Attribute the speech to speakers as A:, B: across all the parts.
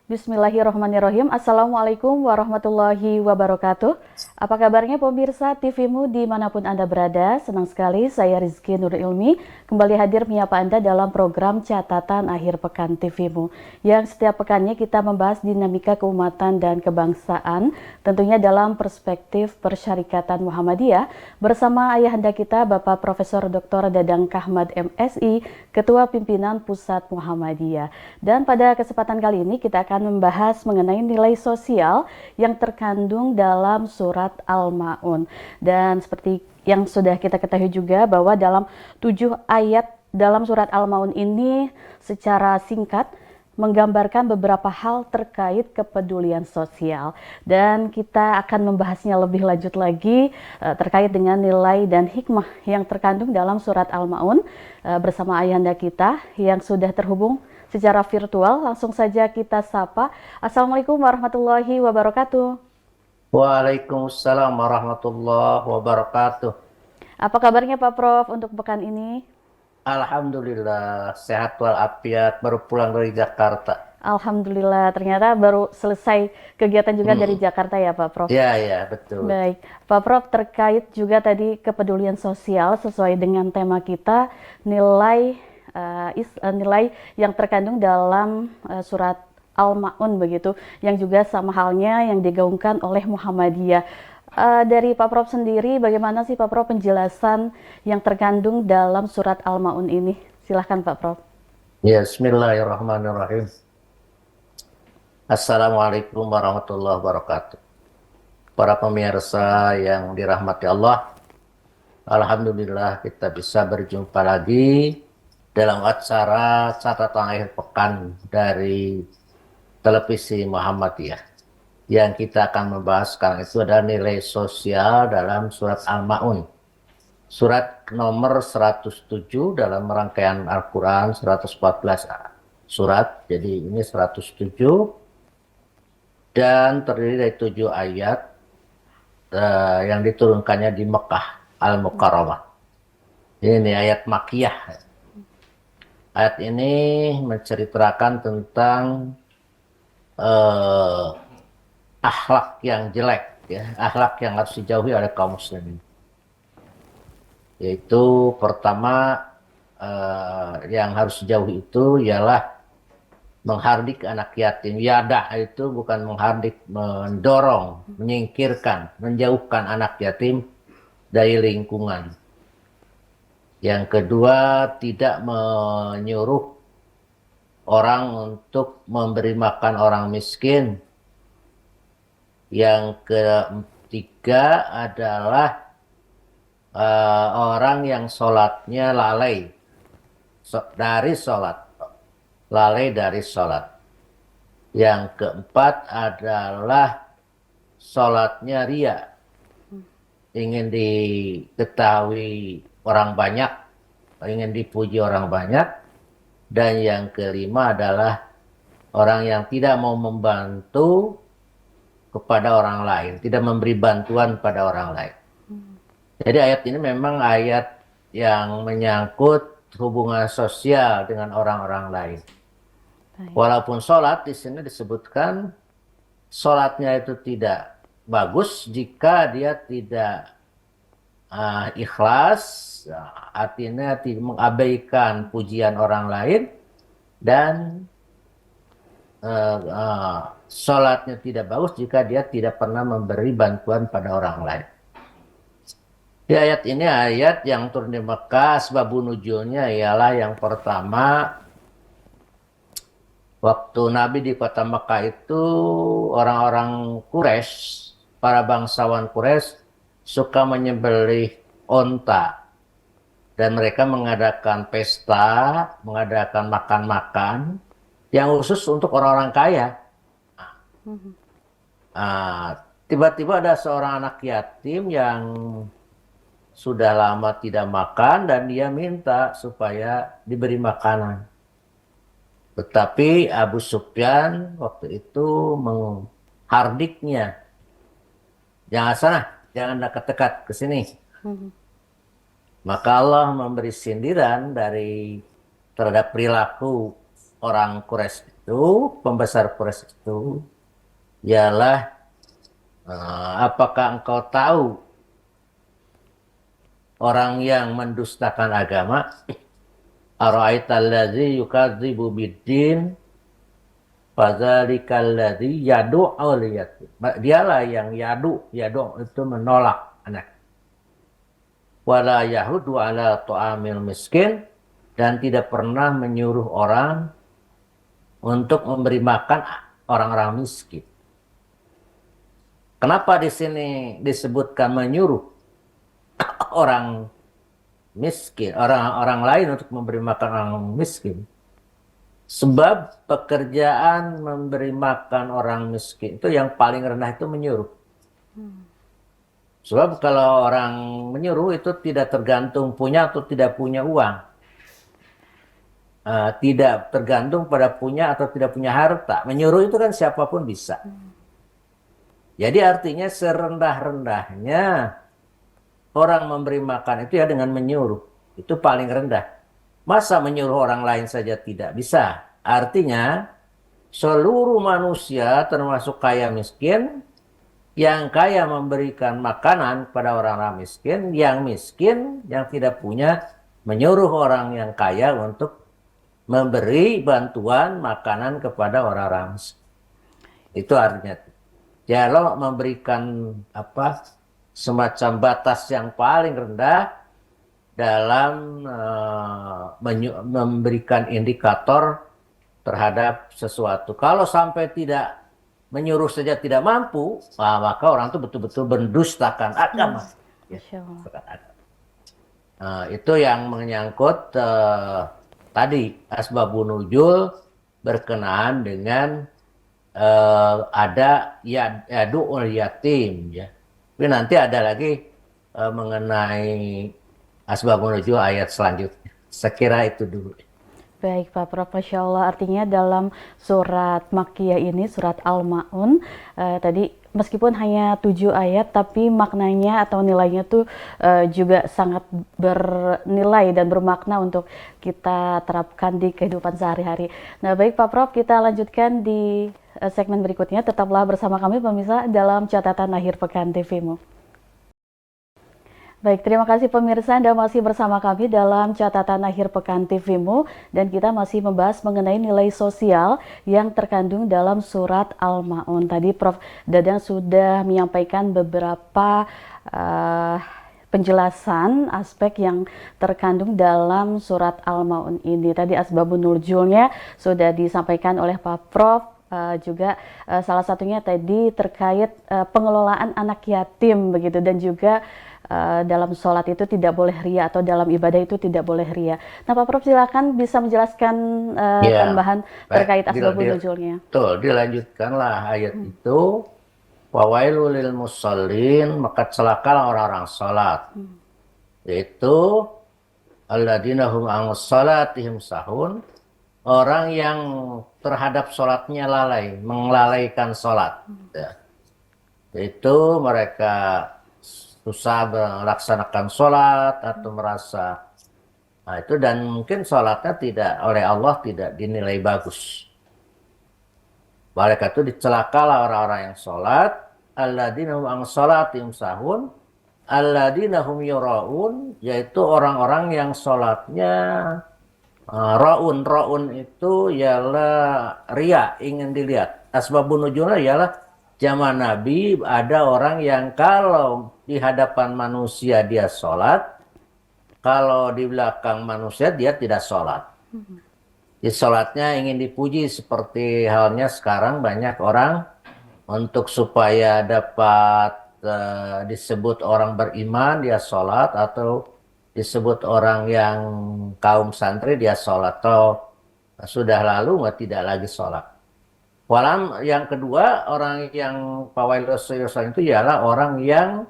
A: Bismillahirrahmanirrahim. Assalamualaikum warahmatullahi wabarakatuh. Apa kabarnya pemirsa TVmu dimanapun Anda berada? Senang sekali saya Rizky Nur Ilmi kembali hadir menyapa Anda dalam program Catatan Akhir Pekan TVmu. Yang setiap pekannya kita membahas dinamika keumatan dan kebangsaan, tentunya dalam perspektif Persyarikatan Muhammadiyah bersama ayahanda kita Bapak Profesor Dr. Dadang Kahmad MSI, Ketua Pimpinan Pusat Muhammadiyah. Dan pada kesempatan kali ini kita akan membahas mengenai nilai sosial yang terkandung dalam surat Al-Ma'un. Dan seperti yang sudah kita ketahui juga bahwa dalam 7 ayat dalam surat Al-Ma'un ini secara singkat menggambarkan beberapa hal terkait kepedulian sosial. Dan kita akan membahasnya lebih lanjut lagi terkait dengan nilai dan hikmah yang terkandung dalam surat Al-Ma'un bersama ayahanda kita yang sudah terhubung secara virtual. Langsung saja kita sapa. Assalamualaikum warahmatullahi wabarakatuh.
B: Waalaikumsalam warahmatullahi wabarakatuh.
A: Apa kabarnya Pak Prof untuk pekan ini?
B: Alhamdulillah sehat walafiat, baru pulang dari Jakarta.
A: Alhamdulillah, ternyata baru selesai kegiatan juga dari
B: Hmm.
A: Jakarta ya Pak Prof.
B: Ya, ya, betul.
A: Baik, Pak Prof, terkait juga tadi kepedulian sosial sesuai dengan tema kita, nilai nilai yang terkandung dalam surat Al-Ma'un begitu, yang juga sama halnya yang digaungkan oleh Muhammadiyah. Dari Pak Prof sendiri, bagaimana sih Pak Prof penjelasan yang terkandung dalam surat Al-Ma'un ini? Silahkan Pak Prof.
B: Ya, Bismillahirrahmanirrahim. Assalamualaikum warahmatullahi wabarakatuh. Para pemirsa yang dirahmati Allah, Alhamdulillah kita bisa berjumpa lagi dalam acara catatan akhir pekan dari televisi Muhammadiyah. Yang kita akan membahas sekarang itu adalah nilai sosial dalam surat Al-Ma'un. Surat nomor 107 dalam rangkaian Al-Quran 114 surat. Jadi ini 107 dan terdiri dari 7 ayat yang diturunkannya di Mekah Al-Mukarramah. Ini ayat Makkiyah. Ayat ini menceritakan tentang eh, akhlak yang jelek, ya, akhlak yang harus dijauhi oleh kaum muslimin. Yaitu pertama yang harus dijauhi itu ialah menghardik anak yatim. Yadah itu bukan menghardik, mendorong, menyingkirkan, menjauhkan anak yatim dari lingkungan. Yang kedua, tidak menyuruh orang untuk memberi makan orang miskin. Yang ketiga adalah orang yang sholatnya lalai dari sholat, lalai dari sholat. Yang keempat adalah sholatnya ria, ingin diketahui orang banyak, ingin dipuji orang banyak. Dan yang kelima adalah orang yang tidak mau membantu kepada orang lain, tidak memberi bantuan pada orang lain. Jadi ayat ini memang ayat yang menyangkut hubungan sosial dengan orang-orang lain.
A: Baik.
B: Walaupun sholat di sini disebutkan sholatnya itu tidak bagus jika dia tidak ikhlas, artinya tidak mengabaikan pujian orang lain, dan sholatnya tidak bagus jika dia tidak pernah memberi bantuan pada orang lain. Di ayat ini ayat yang turun di Mekah, sebab nuzulnya ialah yang pertama, waktu Nabi di kota Mekah itu orang-orang Quraisy, para bangsawan Quraisy suka menyembelih onta. Dan mereka mengadakan pesta, mengadakan makan-makan yang khusus untuk orang-orang kaya. Tiba-tiba ada seorang anak yatim yang sudah lama tidak makan dan dia minta supaya diberi makanan. Tetapi Abu Sufyan waktu itu menghardiknya. Jangan sana, jangan dekat-dekat ke sini. Maka Allah memberi sindiran terhadap perilaku orang Quraisy itu, pembesar Quraisy itu, ialah apakah engkau tahu orang yang mendustakan agama? Ara'aital ladzi yukadzibu biddin fadzalikal ladzi yad'ul yatim. Dialah yang yadu itu menolak anak. Wala yahudu ala ta'amil miskin, dan tidak pernah menyuruh orang untuk memberi makan orang-orang miskin. Kenapa di sini disebutkan menyuruh orang miskin, orang lain untuk memberi makan orang miskin? Sebab pekerjaan memberi makan orang miskin itu yang paling rendah itu menyuruh. Sebab kalau orang menyuruh itu tidak tergantung punya atau tidak punya uang. Tidak tergantung pada punya atau tidak punya harta. Menyuruh itu kan siapapun bisa. Jadi artinya serendah-rendahnya orang memberi makan itu ya dengan menyuruh. Itu paling rendah. Masa menyuruh orang lain saja tidak bisa? Artinya seluruh manusia termasuk kaya miskin, yang kaya memberikan makanan kepada orang-orang miskin yang tidak punya menyuruh orang yang kaya untuk memberi bantuan makanan kepada orang-orang miskin. Itu artinya. Kalau memberikan semacam batas yang paling rendah dalam memberikan indikator terhadap sesuatu. Kalau sampai tidak menyuruh saja tidak mampu, maka orang itu betul-betul mendustakan agama. Itu yang menyangkut tadi asbabun nuzul berkenaan dengan ada yadu'ul yatim, ya. Tapi nanti ada lagi mengenai asbabun nuzul ayat selanjutnya. Sekira itu dulu.
A: Baik Pak Prof, Masya Allah, artinya dalam surat Makkiyah ini, surat Al-Ma'un, tadi meskipun hanya 7 ayat, tapi maknanya atau nilainya tuh juga sangat bernilai dan bermakna untuk kita terapkan di kehidupan sehari-hari. Nah baik Pak Prof, kita lanjutkan di segmen berikutnya. Tetaplah bersama kami pemirsa dalam catatan akhir pekan TV-mu. Baik, terima kasih pemirsa, Anda masih bersama kami dalam catatan akhir pekan TV-mu, dan kita masih membahas mengenai nilai sosial yang terkandung dalam surat Al-Ma'un. Tadi Prof Dadang sudah menyampaikan beberapa penjelasan aspek yang terkandung dalam surat Al-Ma'un ini. Tadi asbabun nuzulnya sudah disampaikan oleh Pak Prof. Juga salah satunya tadi terkait pengelolaan anak yatim begitu, dan juga dalam sholat itu tidak boleh ria, atau dalam ibadah itu tidak boleh ria. Nah Pak Prof silakan bisa menjelaskan tambahan terkait asbabun nuzulnya.
B: Betul, dilanjutkanlah ayat itu. Wawailul lil musallin, maka celakalah orang-orang sholat. Yaitu alladzina hum an sholatihim sahun, orang yang terhadap sholatnya lalai, melalaikan sholat. Itu mereka susah melaksanakan sholat atau merasa itu, dan mungkin sholatnya tidak oleh Allah tidak dinilai bagus. Mereka itu dicelakalah orang-orang yang sholat, alladzina hum an sholatihim sahun, alladzina hum yura'un, yaitu orang-orang yang sholatnya Ra'un itu ialah ria, ingin dilihat. Asbabun nuzulnya ialah zaman Nabi ada orang yang kalau di hadapan manusia dia sholat, kalau di belakang manusia dia tidak sholat. Di sholatnya ingin dipuji, seperti halnya sekarang banyak orang untuk supaya dapat disebut orang beriman dia sholat, atau disebut orang yang kaum santri dia sholat, atau sudah lalu tidak lagi sholat. Walam yang kedua, orang yang fawailus itu ialah orang yang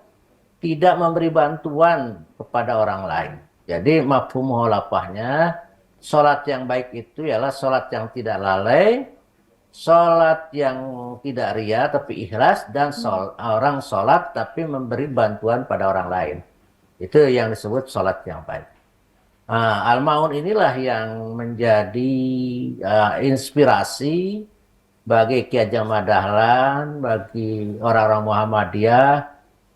B: tidak memberi bantuan kepada orang lain. Jadi mafhum mukhalafahnya, sholat yang baik itu ialah sholat yang tidak lalai, sholat yang tidak ria tapi ikhlas, dan orang sholat tapi memberi bantuan pada orang lain. Itu yang disebut sholat yang baik. Al-Maun inilah yang menjadi inspirasi bagi Ki Hajar Dahlan, bagi orang-orang Muhammadiyah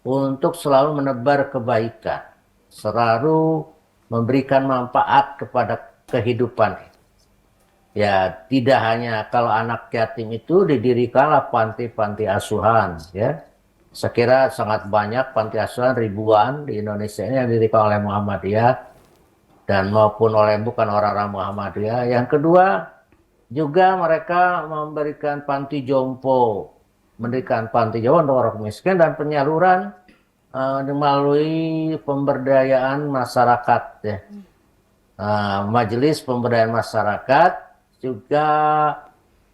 B: untuk selalu menebar kebaikan, selalu memberikan manfaat kepada kehidupan. Ya, tidak hanya kalau anak yatim itu didirikanlah panti-panti asuhan, ya. Saya kira sangat banyak panti asuhan ribuan di Indonesia ini yang didirikan oleh Muhammadiyah dan maupun oleh bukan orang-orang Muhammadiyah. Yang kedua, juga mereka memberikan panti jompo, mendirikan panti jompo untuk orang miskin dan penyaluran melalui pemberdayaan masyarakat, ya. Majelis Pemberdayaan Masyarakat juga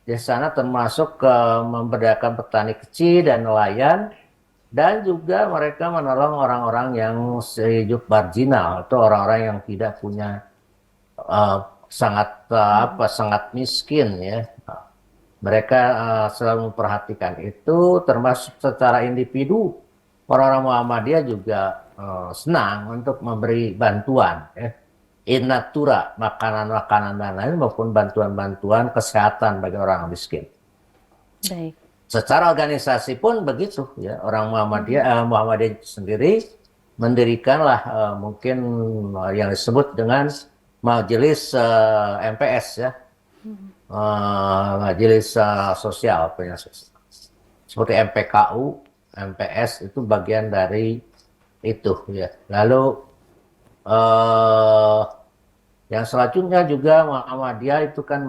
B: di sana termasuk memberdayakan petani kecil dan nelayan, dan juga mereka menolong orang-orang yang hidup marginal atau orang-orang yang tidak punya sangat miskin, ya. Mereka selalu memperhatikan itu, termasuk secara individu. Orang-orang Muhammadiyah juga senang untuk memberi bantuan, ya. In natura, makanan-makanan dan lain maupun bantuan-bantuan kesehatan bagi orang miskin.
A: Baik.
B: Secara organisasi pun begitu, ya. Orang Muhammadiyah sendiri mendirikanlah mungkin yang disebut dengan Majelis MPS, ya. Majelis Sosial, seperti MPKU, MPS itu bagian dari itu, ya. Lalu yang selanjutnya juga Muhammadiyah itu kan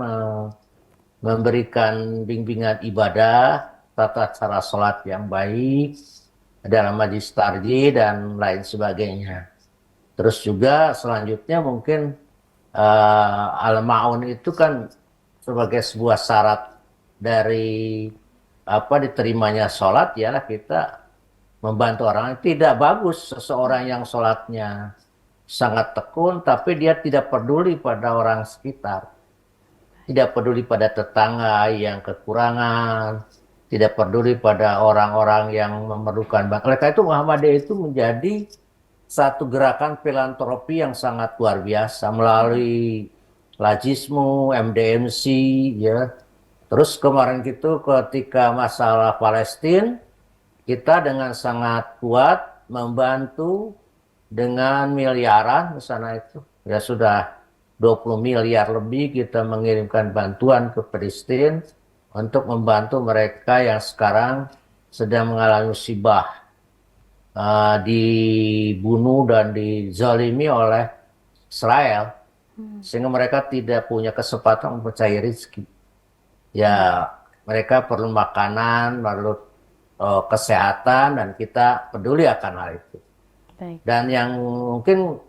B: memberikan bimbingan ibadah, tata cara sholat yang baik dalam majlis tarji dan lain sebagainya. Terus juga selanjutnya mungkin Al-Ma'un itu kan sebagai sebuah syarat dari diterimanya sholat, ya kita membantu orang. Tidak bagus seseorang yang sholatnya sangat tekun tapi dia tidak peduli pada orang sekitar, tidak peduli pada tetangga yang kekurangan, tidak peduli pada orang-orang yang memerlukan. Oleh karena itu Muhammadiyah itu menjadi satu gerakan filantropi yang sangat luar biasa melalui Lajismu, MDMC, ya. Terus kemarin itu ketika masalah Palestina, kita dengan sangat kuat membantu dengan miliaran di sana itu. Ya sudah 20 miliar lebih kita mengirimkan bantuan ke Palestina untuk membantu mereka yang sekarang sedang mengalami musibah, dibunuh dan dizalimi oleh Israel, sehingga mereka tidak punya kesempatan mencari rezeki. Ya, mereka perlu makanan, perlu kesehatan, dan kita peduli akan hal itu.
A: Baik.
B: Dan yang mungkin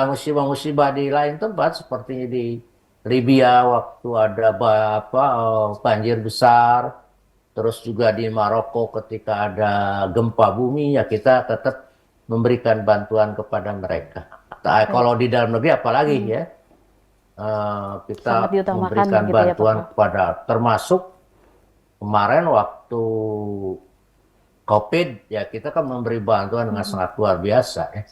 B: musibah-musibah di lain tempat seperti di Libya waktu ada banjir besar, terus juga di Maroko ketika ada gempa bumi, ya kita tetap memberikan bantuan kepada mereka. Kalau di dalam negeri apalagi, ya.
A: Sangat
B: Kita
A: diutamakan
B: memberikan
A: begitu ya, Pak
B: bantuan
A: Prof.
B: kepada, termasuk kemarin waktu COVID, ya kita kan memberi bantuan dengan sangat luar biasa, ya.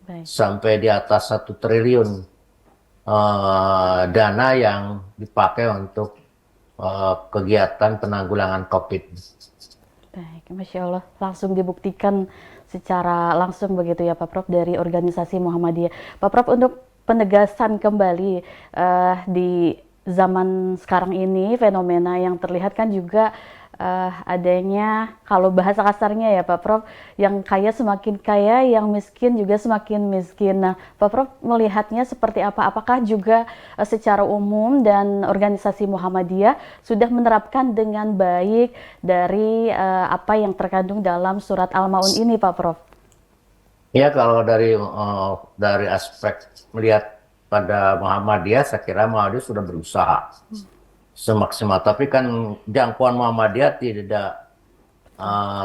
A: Baik.
B: Sampai di atas 1 triliun dana yang dipakai untuk kegiatan penanggulangan COVID.
A: Baik, Masya Allah, langsung dibuktikan secara langsung begitu ya Pak Prof dari organisasi Muhammadiyah. Pak Prof, untuk penegasan kembali di zaman sekarang ini, fenomena yang terlihat kan juga adanya, kalau bahasa kasarnya ya Pak Prof, yang kaya semakin kaya, yang miskin juga semakin miskin. Nah, Pak Prof melihatnya seperti apa? Apakah juga secara umum dan organisasi Muhammadiyah sudah menerapkan dengan baik dari apa yang terkandung dalam surat Al-Maun ini, Pak Prof?
B: Ya, kalau dari aspek melihat pada Muhammadiyah, saya kira Muhammadiyah sudah berusaha semaksimal. Tapi kan jangkauan Muhammadiyah tidak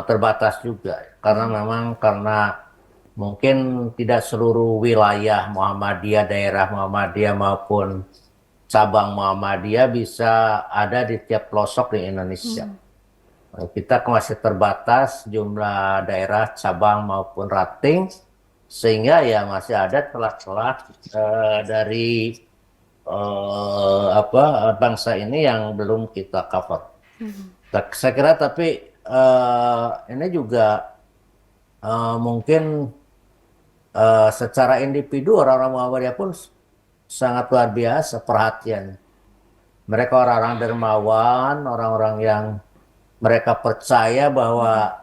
B: terbatas juga, karena memang mungkin tidak seluruh wilayah Muhammadiyah, daerah Muhammadiyah maupun cabang Muhammadiyah bisa ada di tiap pelosok di Indonesia. Kita masih terbatas jumlah daerah, cabang maupun rating, Sehingga ya masih ada celah-celah dari bangsa ini yang belum kita cover. Saya kira tapi ini juga mungkin secara individu orang-orang Muhammadiyah pun sangat luar biasa perhatian. Mereka orang-orang dermawan, orang-orang yang mereka percaya bahwa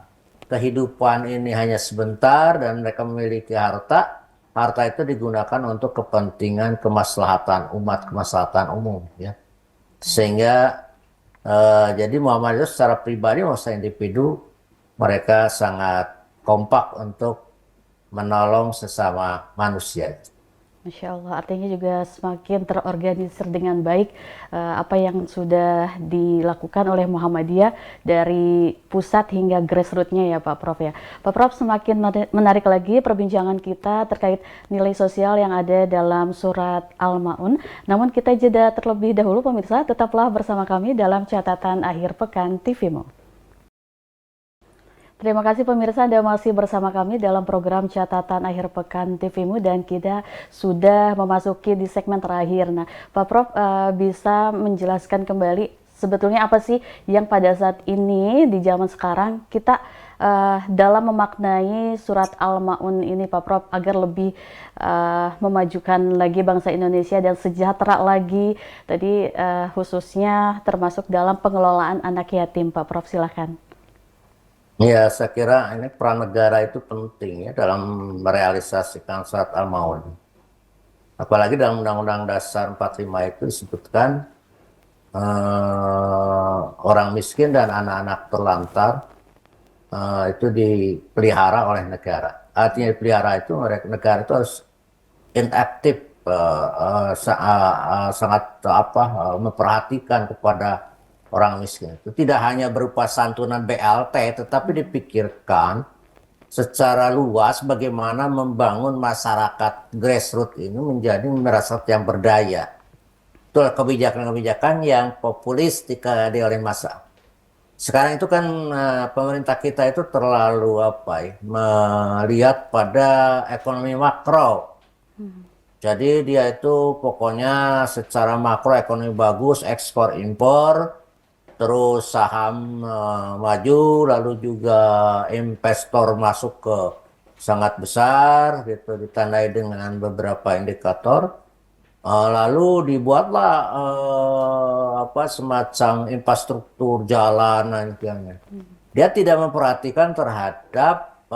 B: kehidupan ini hanya sebentar dan mereka memiliki harta. Harta itu digunakan untuk kepentingan kemaslahatan umat, kemaslahatan umum, ya. Sehingga jadi Muhammadiyah secara pribadi maupun individu mereka sangat kompak untuk menolong sesama manusia.
A: Masya Allah, artinya juga semakin terorganisir dengan baik apa yang sudah dilakukan oleh Muhammadiyah dari pusat hingga grassroots-nya ya Pak Prof ya. Pak Prof, semakin menarik lagi perbincangan kita terkait nilai sosial yang ada dalam surat Al-Ma'un. Namun kita jeda terlebih dahulu pemirsa, tetaplah bersama kami dalam catatan akhir pekan TVMO. Terima kasih pemirsa, Anda masih bersama kami dalam program Catatan Akhir Pekan TVMO dan kita sudah memasuki di segmen terakhir. Nah, Pak Prof bisa menjelaskan kembali sebetulnya apa sih yang pada saat ini di zaman sekarang kita dalam memaknai surat Al-Ma'un ini Pak Prof agar lebih memajukan lagi bangsa Indonesia dan sejahtera lagi tadi khususnya termasuk dalam pengelolaan anak yatim Pak Prof, silakan.
B: Ya, saya kira ini peran negara itu penting ya dalam merealisasikan surat Al-Maun. Apalagi dalam Undang-Undang Dasar 45 itu disebutkan orang miskin dan anak-anak terlantar itu dipelihara oleh negara. Artinya dipelihara itu negara itu harus inaktif, sangat memperhatikan kepada orang miskin. Itu tidak hanya berupa santunan BLT, tetapi dipikirkan secara luas bagaimana membangun masyarakat grassroots ini menjadi masyarakat yang berdaya. Itu kebijakan-kebijakan yang populis oleh masa. Sekarang itu kan pemerintah kita itu terlalu melihat pada ekonomi makro. Jadi dia itu pokoknya secara makro ekonomi bagus, ekspor impor, terus saham maju, lalu juga investor masuk ke sangat besar, gitu, ditandai dengan beberapa indikator. Lalu dibuatlah semacam infrastruktur jalan dan sebagainya. Dia tidak memperhatikan terhadap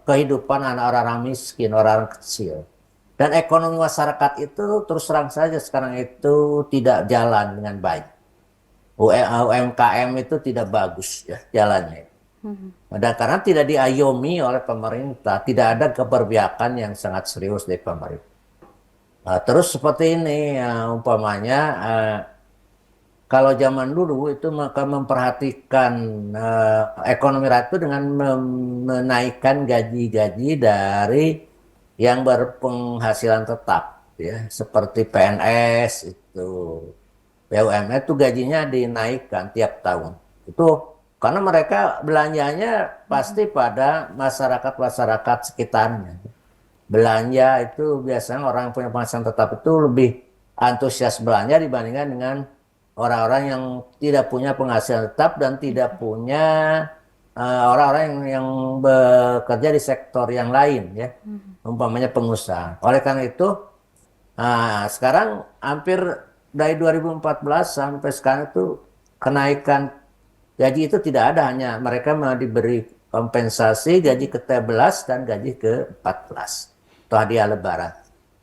B: kehidupan anak-orang miskin, orang kecil. Dan ekonomi masyarakat itu terus terang saja sekarang itu tidak jalan dengan baik. UMKM itu tidak bagus ya jalannya. Dan karena tidak diayomi oleh pemerintah, tidak ada keberpihakan yang sangat serius dari pemerintah. Terus seperti ini, umpamanya kalau zaman dulu itu maka memperhatikan ekonomi rakyat itu dengan menaikkan gaji-gaji dari yang berpenghasilan tetap, ya seperti PNS itu. BUMN itu gajinya dinaikkan tiap tahun. Itu karena mereka belanjanya pasti pada masyarakat-masyarakat sekitarnya. Belanja itu biasanya orang punya penghasilan tetap itu lebih antusias belanja dibandingkan dengan orang-orang yang tidak punya penghasilan tetap dan tidak punya orang-orang yang bekerja di sektor yang lain, ya, umpamanya pengusaha. Oleh karena itu, sekarang hampir dari 2014 sampai sekarang itu kenaikan gaji itu tidak ada, hanya mereka diberi kompensasi gaji ke-13 dan gaji ke-14 atau hadiah lebaran.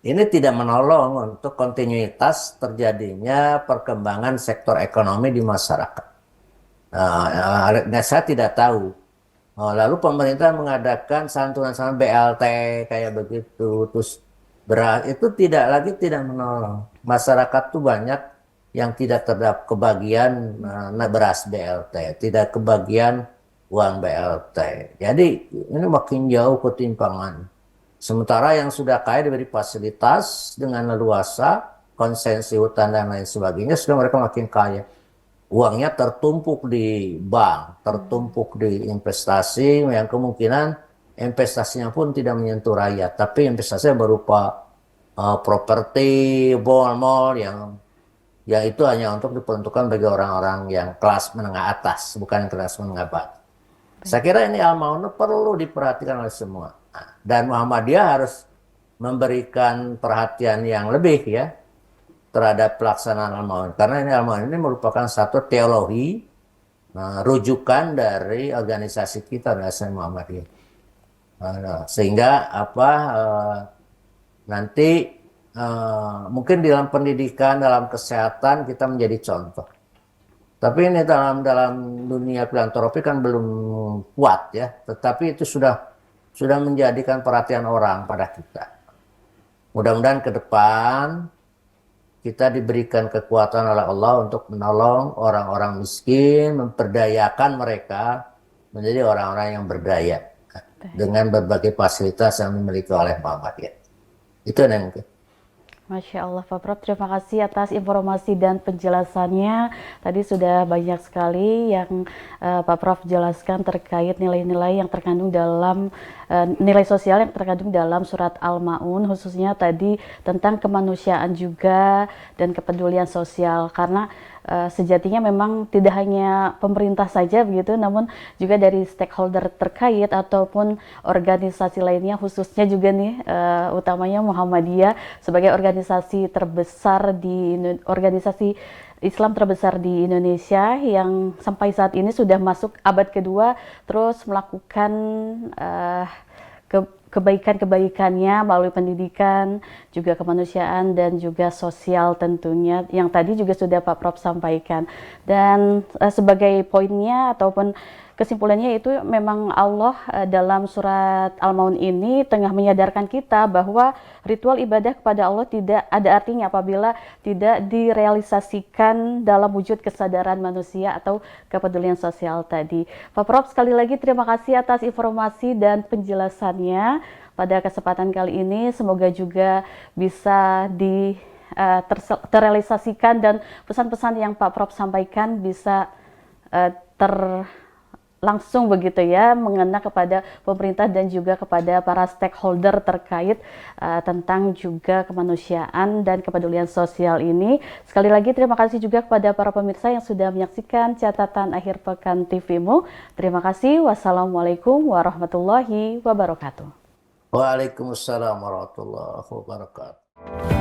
B: Ini tidak menolong untuk kontinuitas terjadinya perkembangan sektor ekonomi di masyarakat. Saya tidak tahu. Lalu pemerintah mengadakan santunan BLT kayak begitu, terus beras itu tidak menolong. Masyarakat tuh banyak yang tidak terdapat kebagian beras BLT, tidak kebagian uang BLT. Jadi ini makin jauh ketimpangan. Sementara yang sudah kaya diberi fasilitas dengan leluasa, konsesi hutan dan lain sebagainya, sudah mereka makin kaya. Uangnya tertumpuk di bank, tertumpuk di investasi yang kemungkinan investasinya pun tidak menyentuh rakyat, tapi investasinya berupa properti, mall-mall yang itu hanya untuk diperuntukkan bagi orang-orang yang kelas menengah atas, bukan kelas menengah bawah. Saya kira ini Al-Ma'unah perlu diperhatikan oleh semua. Dan Muhammadiyah harus memberikan perhatian yang lebih ya terhadap pelaksanaan Al-Ma'unah. Karena ini Al-Ma'unah ini merupakan satu teologi rujukan dari organisasi kita, Yayasan Muhammadiyah. Sehingga nanti mungkin dalam pendidikan, dalam kesehatan kita menjadi contoh. Tapi ini dalam dunia filantropi kan belum kuat ya, tetapi itu sudah menjadikan perhatian orang pada kita. Mudah-mudahan ke depan kita diberikan kekuatan oleh Allah untuk menolong orang-orang miskin, memperdayakan mereka menjadi orang-orang yang berdaya dengan berbagai fasilitas yang dimiliki oleh Muhammadiyah. Itu yang mungkin.
A: Masya Allah Pak Prof, terima kasih atas informasi dan penjelasannya. Tadi sudah banyak sekali yang Pak Prof jelaskan terkait nilai-nilai yang terkandung dalam nilai sosial yang terkandung dalam surat Al-Ma'un, khususnya tadi tentang kemanusiaan juga dan kepedulian sosial. Karena sejatinya memang tidak hanya pemerintah saja begitu, namun juga dari stakeholder terkait ataupun organisasi lainnya, khususnya juga nih utamanya Muhammadiyah sebagai organisasi terbesar organisasi Islam terbesar di Indonesia yang sampai saat ini sudah masuk abad kedua, terus melakukan kebaikan-kebaikannya melalui pendidikan, juga kemanusiaan dan juga sosial tentunya yang tadi juga sudah Pak Prof sampaikan. Dan sebagai poinnya ataupun kesimpulannya itu memang Allah dalam surat Al-Maun ini tengah menyadarkan kita bahwa ritual ibadah kepada Allah tidak ada artinya apabila tidak direalisasikan dalam wujud kesadaran manusia atau kepedulian sosial tadi. Pak Prof, sekali lagi terima kasih atas informasi dan penjelasannya pada kesempatan kali ini. Semoga juga bisa terrealisasikan dan pesan-pesan yang Pak Prof sampaikan bisa langsung begitu ya, mengena kepada pemerintah dan juga kepada para stakeholder terkait tentang juga kemanusiaan dan kepedulian sosial ini. Sekali lagi terima kasih juga kepada para pemirsa yang sudah menyaksikan catatan akhir pekan TV-mu. Terima kasih. Wassalamualaikum warahmatullahi wabarakatuh.
B: Waalaikumsalam warahmatullahi wabarakatuh.